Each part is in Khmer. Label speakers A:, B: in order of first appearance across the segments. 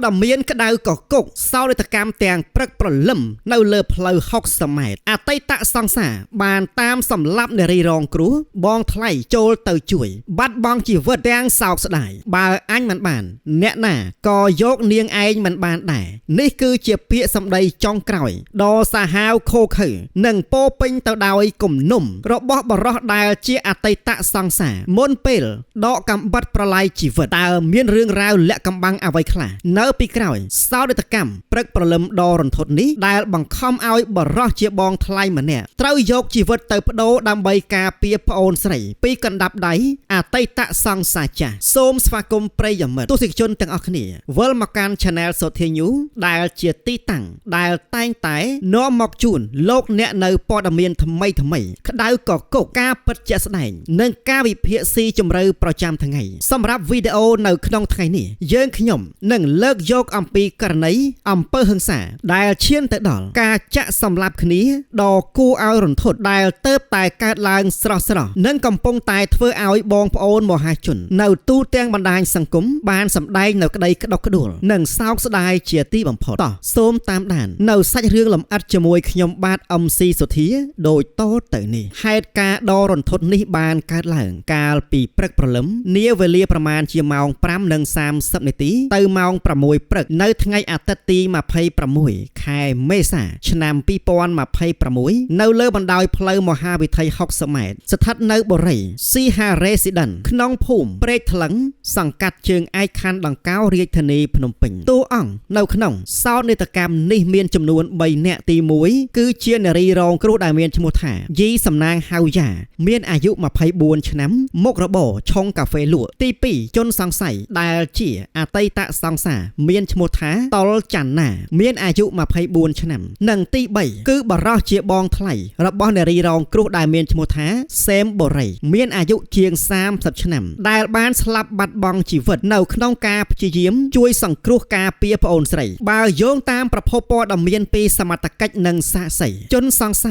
A: ดเมียนกระดาวก่อกกเศร้าในตะการแตงปรักปรลมในเลือเพลย์ฮอกสมัยอาไตตะสังสาบานตามสำลับในรีรองครูบองไทยโจลเตอจุยบัดบองจีเวิร์ดแดงสาวสดายบาอันมันบานเนะหน้าก็ยกเนียงไอมันบานได้นี่คือเจียเปียสำใดจองกร่อยดอสาฮาวโคคือหนึ่งโปปิงเตาดาวกลุ่มนุ่มรบบอบรอดายเจียอาไตตะสังสามนเปลดอกำบัดประไลจีเวิร์ดตาเมียนเรื่องราวและกำบังเอาไว้คลาเนื้อปีกร่อยเศร้าในตะกรรมปรักประลมดอรนทนนี้ได้บังคับเอาบรอดเจียบองไทยมันเนี่ยเต้ายกจีเวิร์ดเติบโตดำใบกาเปียพโอนใส่ปีกันดับใดอาไตตะสังสาจ่าโสมสวากมเปรยมตุสิชนต่างออกนี่เวลมาการชาแนลสดเทียยูได้เจียตีตังได้แต่งแต่น้อมอกจูนโลกเนี่ยในปอดเมียนทำไมขดาวก่อกกาปัจเจสไนเนื่องกาวิเพียซีจมเรือประจำทั้งไงสำหรับวิดีโอในขนมไทยนี่เยื่อขยมหนึ่งเลิกยกอัมปีกระไนอัมเปอร์หึงสาได้เชียนแต่ดอลกาจะสำหรับคนี้ดอกกูเอาหล่นทดได้เติบตายการลางสระเนื่องกำปงตายเพื่อเอาบองพโอนมหาจุนในตู้เตียงบรรดาสังคมบานสำได้ในกระไดกระดกกระดูหนึ่งสาวสดายเจียตีบัมพอต่อโสมตามด่านในสัจเรื่องลำอัดจมวยขยมบาดอมซีสุธีโดยโตเตนี่เหตุการดอรนทดนิบานการหลังกาลปีปรักประลมเนียเวลีประมาณเชียมองปรำหนึ่ง30 นาทีเติมมองประมวยปรักในทั้งไงอัตตีมาเพย์ประมวยแค่เมษาชนำปีปอนมาเพย์ประมวยในเลือบันดาลเพลย์มหาวิทยาลัยสมัยสถัดในบริซีฮาเรสิดันขนองภูมิเปรตหลังสังกัดเชิงไอคันดังก้าวเรียกธนีพนมปิงตัวอ่องในขนองเศร้าในตะกรรมนิเมียนจำนวนใบเนตีมวยคือเชียนรีรองครูดาเมียนชมุถายีสำนางฮาวยาเมียนอายุมาเพย์บวนชน้ำมกระโบชงกาเฟลวตีปีจนสังใสได้เจียอาไตตะสังสาเมียนชมุถาตอลจันนาเมียนอายุมาเพย์บวนชน้ำหนึ่งตีใบคือบารอเจียบองไทยระบอนรีรองครูดาเมียนชมุถาเซมบริเมียนอายุเชียง30 ชน้ำได้บ้านสลับบัดบองจีวิตในขนมกาพจีเยี่ยมช่วยสังครูกาเปียพโอนใส่บาโยงตามประพปอดเมียนปีสมัตกัจนังสะใสจนสังใส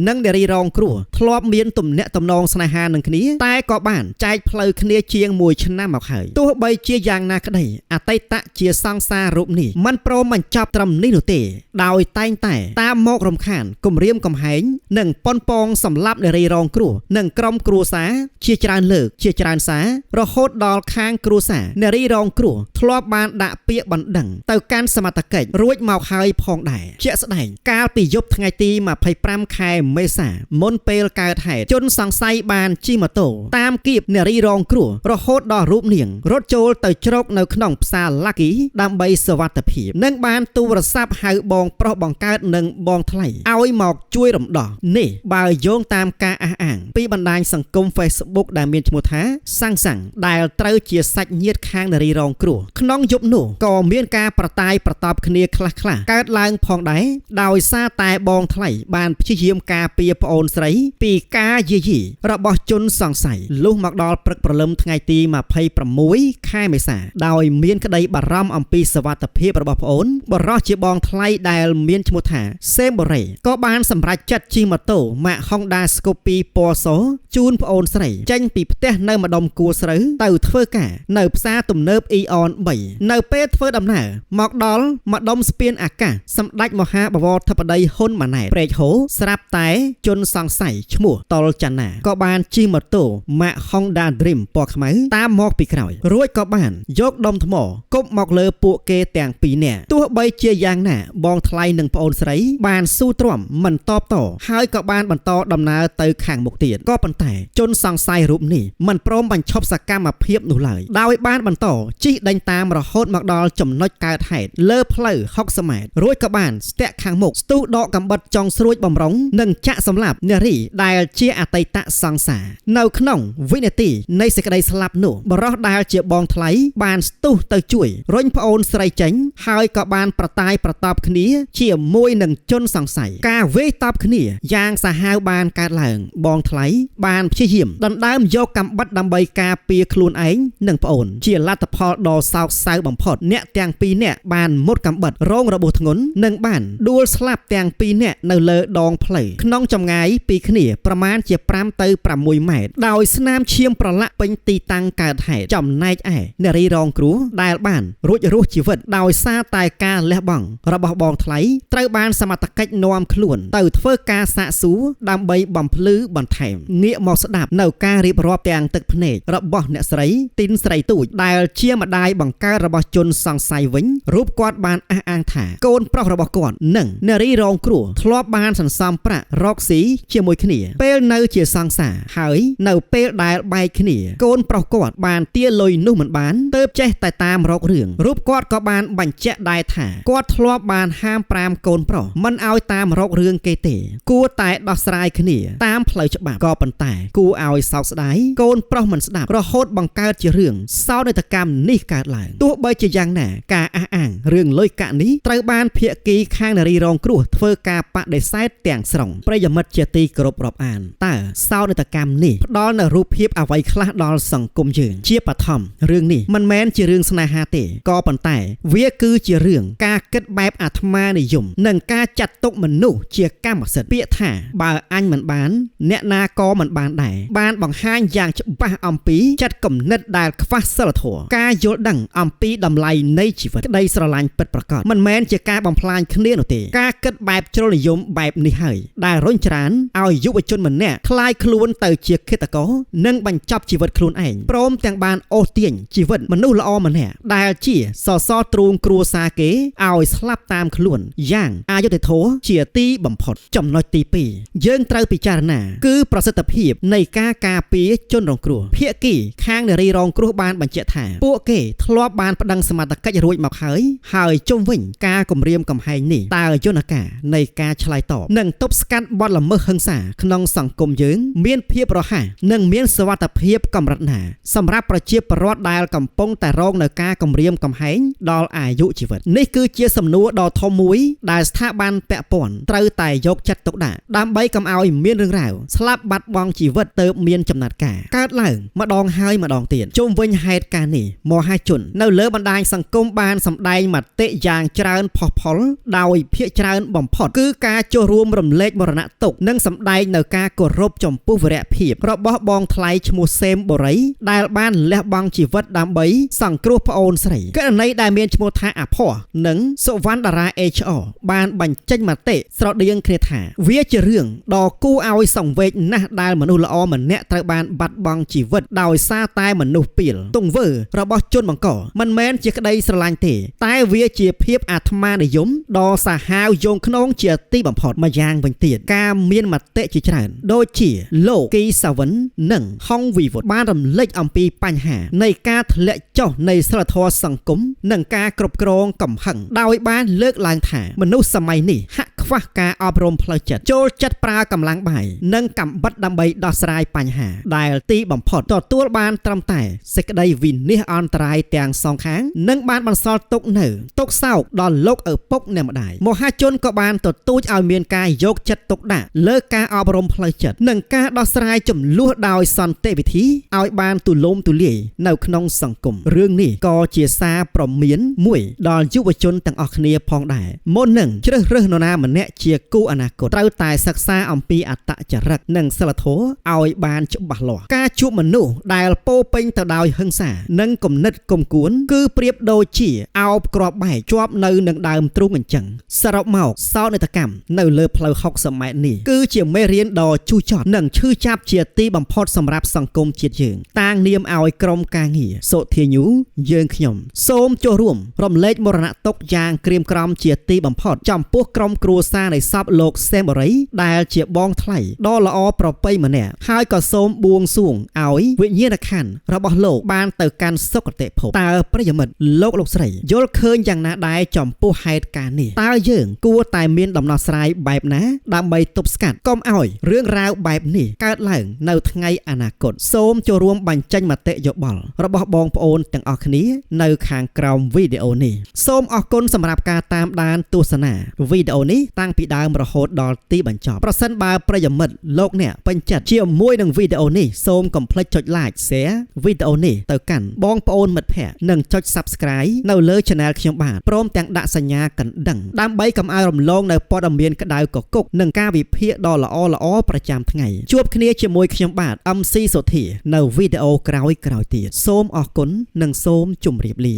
A: นังเดรีรองครัวทลอบเมียนตุ่มเนะตุ่มนองสนาหาหนึ่งคนี้แต่ก็บ้านใจเพลย์คเนียเชียงมวยชนะมาเขยตัวใบเชียยางนาคดีอาไตตะเชียสังสารูปนี้มันโปรมันจับตรำนิโนเตดาวใต้แต่ตามโมกรมขานกลมเรียมกลมหายหนึ่งปอนปองสำลับเดรีรองครัวหนึ่งกรมครัวสาเชียจานเลิกเชียจานสาระโคดดอลค้างครัวสาเดรีรองครัวทลอบบานดะเปียบันดังเต่าการสมัตเกจรุ่ยเมาเขยพองได้เชี่ยแสดงกาปียบทั้งไงตีมาไพ่ปรำคายเมษามนเปลกาไทยจนสังไซบานจิมาโตตามกีบเนรีรองครัวระโคดดอรูปเนียงรถโจลเต่าจรกในขนมซาลักกี้ดำใบสวัสดิ์ผีนั่งบานตูระซับหายบองเพราะบองการหนึ่งบองทลายเอาไอ้หมอกช่วยรำดอกนี่บายโยงตามกาอ่างปีบันไดสังคมเฟซบุ๊กได้เมียนชมุท้าสร้างสั่งได้เต้าเจียสัจเงียดค้างเนรีรองครัวขนมยุบหนูก่อเมียนกาประตายประตอบคเนียคลาคลาการลางพองได้ดาวซาตายบองทลายบานพิจิยมกาเปียพโอนใส่ปีกาเยี่ระบจนสังใสลูกมักดอลปรักประลมทั้งไงตีมาเพย์ประมวยค่ายไม่สาดาวเมียนกระไดบารำอัมปีสวัสดิ์เพียบระบบโอนบรอเจียบองทลายได้เมียนชมุถาเซมบริก็บานสำหรับจัดจิมาโตมาฮองดาสโกปีปอโซจูนพโอนใส่จังปีเตะในมาดมกูสรือเต่าเทอร์กาในภาษาตุ่มเนิบอีออนใบในเปเทอร์ดำหน้ามักดอลมาดมสเปียนอากาสำดักมหาบวรทับไดฮนมาไหนเปรย์โหสลับไตจนสังใสชมัวตอลจันนาก็บานจิมาโตมาฮองดาดริมปอกขมายตามมอกปีกร่อยรวยก็บานยกดมทมอกบมอกเลอปูเกแตงปีเนี่ยตัวใบเจียยางหน้าบองทลายหนึ่งพโอนใส่บานสู้ตรวมมันตอบต่อหายก็บานบันตอดำนาเตยข่างหมกเตียนก็ปันแต่จนสังใสรูปนี่มันพร้อมบันชอบสักกามาเพียบหนูเลยดาวบ้านบันต่อจี้ดังตามระโหดมักดอลจมน้อยกาไทยเลิศเพลย์ฮอกสมัยรวยกบานสเตะข่างหมกสตูดอกำบัดจองสรุยบ่มร้องหนึ่งจะสำหรับเนรีได้เชียอาไตตะสังสาเนาขนมวินาทีในสกได้สลับหนูบรอดได้เจียบองทลายบานสตูเตยจุยร้อยพโอนใส่จังหายกบานประตายประตอบขณีเชี่ยมวยหนึ่งจนสังใสกาเวตอบขณียางสาหาวบานการหลังบองทลายบานเชี่ยมดันดามโยกำบัดดำใบกาเปียคลูนไอหนึ่งพโอนเชี่ยลัตพอดอสาวสาวบ่มพอดเนี่ยแตงปีเนี่ยบานมดกำบัดร้องระบบถงนหนึ่งบานดูสลับแตงปีเนี่ยในเลดองเพลย์ขนมจำไงปีขณีประมาณเจียปรามเตยปรามวยใหม่ดาวสนามเชียมประละเป็นตีตังการไทยจำนายไอเนรีรองครูได้บ้านรุ่ย រស់ជីវិតដោយសារតែការលះបង់របស់បងថ្លៃត្រូវបានសមត្ថកិច្ចនាំខ្លួនទៅធ្វើការសាកសួរដើម្បីបំភ្លឺបន្ថែមងាកមកស្ដាប់នៅការរៀបរាប់ទាំងទឹកភ្នែករបស់អ្នកស្រីទីនស្រីទូចដែលជាម្ដាយបង្កើតរបស់ជនសង្ស័យវិញរូបគាត់បានអះអាងថាកូនប្រុសរបស់គាត់និងនារីរងគ្រោះធ្លាប់បានសន្សំប្រាក់រកស៊ីជាមួយគ្នាពេលនៅជាសង្សារហើយនៅពេលដែលបែកគ្នាកូនប្រុសគាត់បានទារលុយនោះមិនបានទើបចេះតែតាមរករឿងរូបគាត់ក៏បានបញ្ជាក់ដែរថាគាត់ធ្លាប់បានហាម5កូនប្រុសមិនឲ្យតាមរករឿងគេទេគួរតែដោះស្រាយគ្នាតាមផ្លូវច្បាប់ក៏ប៉ុន្តែគួរឲ្យសោកស្ដាយកូនប្រុសមិនស្ដាប់រហូតបង្កើតជារឿងសោកនាដកម្មនេះកើតឡើងទោះបីជាយ៉ាងណាការអះអាងរឿងលុយកាក់នេះត្រូវបានភាគីខាងនារីរងគ្រោះធ្វើការបដិសេធទាំងស្រុងប្រិយមិត្តជាទីគោរពរាប់អានតើសោកនាដកម្មនេះផ្ដល់នូវរូបភាពអ្វីខ្លះដល់សង្គមយើងជាបឋមរឿងនេះមិនមែនជារឿងស្នេហាទេក៏ប៉ុន្តែវាគឺជារឿងការគិតបែបអាត្មានិយមនិងការចាត់ទុកមនុស្សជាកម្មសិទ្ធិពាក្យថាបើអញមិនបានអ្នកណាក៏មិនបានដែរបានបង្ហាញយ៉ាងច្បាស់អំពីចិត្តគំនិតដែលខ្វះសីលធម៌ការយល់ដឹងអំពីតម្លៃនៃជីវិតក្តីស្រឡាញ់ពិតប្រាកដមិនមែនជាការបំផ្លាញគ្នានោះទេការគិតបែបជ្រុលនិយមបែបនេះហើយដែលរុញច្រានឲ្យយុវជនម្នាក់คล้ายខ្លួនទៅជាឃាតករនិងបញ្ចប់ជីវិតខ្លួនឯងព្រមទាំងបានអូសទាញជីវិតមនុស្សល្អម្នាក់ដែលជាសសរទ្រូងគ្រួសារគេឲ្យស្លាប់តាមខ្លួនយ៉ាងអយុត្តិធម៌ជាទីបំផុតចំណុចទី2យើងត្រូវពិចារណាគឺប្រសិទ្ធភាពនៃការការពារជនរងគ្រោះភាគីខាងនារីរងគ្រោះបានបញ្ជាក់ថាពួកគេធ្លាប់បានប្តឹងសមត្ថកិច្ចរួចមកហើយជុំវិញការគំរាមកំហែងនេះតើយន្តការនៃការឆ្លើយតបនិងទប់ស្កាត់បទល្មើសហិង្សាក្នុងសង្គមយើងមានភាពរហ័សនិងមានសុវត្ថិភាពកម្រិតណាសម្រាប់ប្រជាពលរដ្ឋដែលកំពុងតែរងនៅការគំរាមកំហែងដល់អាយុជីវិតនេះគឺជាសំណួរដ៏ធំមួយដែលស្ថាប័នពាក់ព័ន្ធត្រូវតែយកចិត្តទុកដាក់ដើម្បីកុំឲ្យមានរឿងរ៉ាវស្លាប់បាត់បង់ជីវិតទៅមានចំណាត់ការកើតឡើងម្ដងហើយម្ដងទៀតជុំវិញហេតុការណ៍នេះមហាជននៅលើបណ្ដាញសង្គមបានសម្ដែងមតិយ៉ាងច្រើនផុសផុលដោយភាគច្រើនបំផុតគឺការចូលរួមរំលែកមរណទុក្ខនិងសម្ដែងនៅការគោរពចំពោះវីរភាពរបស់បងថ្លៃឈ្មោះសេមបូរីដែលបានលះបង់ជីវិតដើម្បីសង្គ្រោះប្អូនស្រីករណីដែលមានឈ្មោះថាអភ័សនិងសុវណ្ណតារា HR បានបញ្ចេញមតិស្រដៀងគ្នាថាវាជារឿងដ៏គួរឲ្យសង្វេគណាស់ដែលមនុស្សល្អម្នាក់ត្រូវបានបាត់បង់ជីវិតដោយសារតែមនុស្សពីលទង្វើរបស់ជនបង្កមិនមែនជាក្តីស្រឡាញ់ទេតែវាជាភាពអាត្មានិយមដ៏សាហាវយងខ្នងជាទីបំផុតម្យ៉ាងវិញទៀតការមានមតិជាច្រើនដូចជាលោកគីសាវិននិងហុងវីវុតបានរំលេចអំពីបញ្ហានៃការធ្លាក់ចុះនៃសីលធម៌សង្គមនិងការគ្រប់គ្រងកំហឹងដោយបានលើកឡើងថាមនុស្សសម័យនេះហាក់ខ្វះការអប់រំផ្លូវចិត្តចូលចិត្តប្រើកម្លាំងបាយនិងកាំបិតដើម្បីដោះស្រាយបញ្ហាដែលទីបំផុតទទួលបានត្រឹមតែសេចក្តីវិនិច្ឆ័យអន្តរាយទាំងសងខាងនិងបានបន្សល់ទុកនៅទុកសោកដល់លោកឪពុកអ្នកម្ដាយមហាជនក៏បានទទូចឲ្យមានការយកចិត្តទុកដាក់លើការអប់រំផ្លូវចិត្តនិងការដោះស្រាយចំនួនដោយសន្តិវិធីឲ្យបានទូលំទូលាយនៅក្នុងសង្គមរឿងនេះក៏ជាសារព្រមានមួយដល់យុវជនទាំងអស់គ្នាផងដែរមុននឹងជ្រើសរើសនរណាម្នាក់ជាគូអនាគតត្រូវតែសិក្សាអំពីអត្តចរិតនិងសីលធម៌ឲ្យបានច្បាស់លាស់ការជួបមនុស្សដែលពោពេញទៅដោយហិង្សានិងគំនិតគុំគួនគឺប្រៀបដូចជាអោបគ្រាប់បែកជាប់នៅនឹងដើមទ្រូងអញ្ចឹងសរុបមកសោកនាដកម្មនៅលើផ្លូវ60ម៉ែត្រនេះគឺជាមេរៀនដ៏ជូរចត់និងឈឺចាប់ជាទីបំផុតសម្រាប់សង្គមជាតិយើងតាំងនាមឲ្យក្រុមការងារសុធាញូយើងខ្ញុំសូមចូលរួមរំលែកមរណទុក្ខយ៉ាងក្រៀមក្រំជាទីបំផុតចំពោះក្រុមគ្រួសារនៃសពលោកសេមបូរីដែលជាបងថ្លៃដ៏ល្អប្រពៃម្នាក់ហើយក៏សូមបួងសួងឲ្យវិញ្ញាណក្ខន្ធរបស់លោកបានទៅកាន់សុគតិភពតើប្រិយមិត្តលោកស្រីយល់ឃើញយ៉ាងណាដែរចំពោះហេតុការណ៍នេះតើយើងគួរតែមានដំណោះស្រាយបែបណាដើម្បីទប់ស្កាត់កុំឲ្យរឿងរ៉ាវបែបនេះកើតឡើងនៅថ្ងៃអនាគតសូមចូលរួមបញ្ចេញមតិយោបល់របស់បងប្អូនទាំងអស់គ្នានៅខាងក្រោមវីដេអូនេះសូមអរគុណសម្រាប់ការតាមដានទស្សនាវីដេអូនេះតាំងពីដើមរហូតដល់ទីបញ្ចប់ប្រសិនបើប្រិយមិត្តលោកអ្នកពេញចិត្តជាមួយនឹងវីដេអូនេះសូមកុំភ្លេចចុច like share វីដេអូនេះទៅកាន់បងប្អូនមិត្តភ័ក្តិនិងចុច subscribe នៅលើ channel ខ្ញុំបាទព្រមទាំងដាក់សញ្ញាកណ្ដឹងដើម្បីកុំឲ្យរំលងនៅព័ត៌មានក្តៅគគុកនិងការវិភាគដ៏ល្អប្រចាំថ្ងៃជួបគ្នាជាមួយខ្ញុំបាទ MC សុធានៅវីដេអូក្រោយទៀតសូមអរគុណនិងសូមជម្រាបលា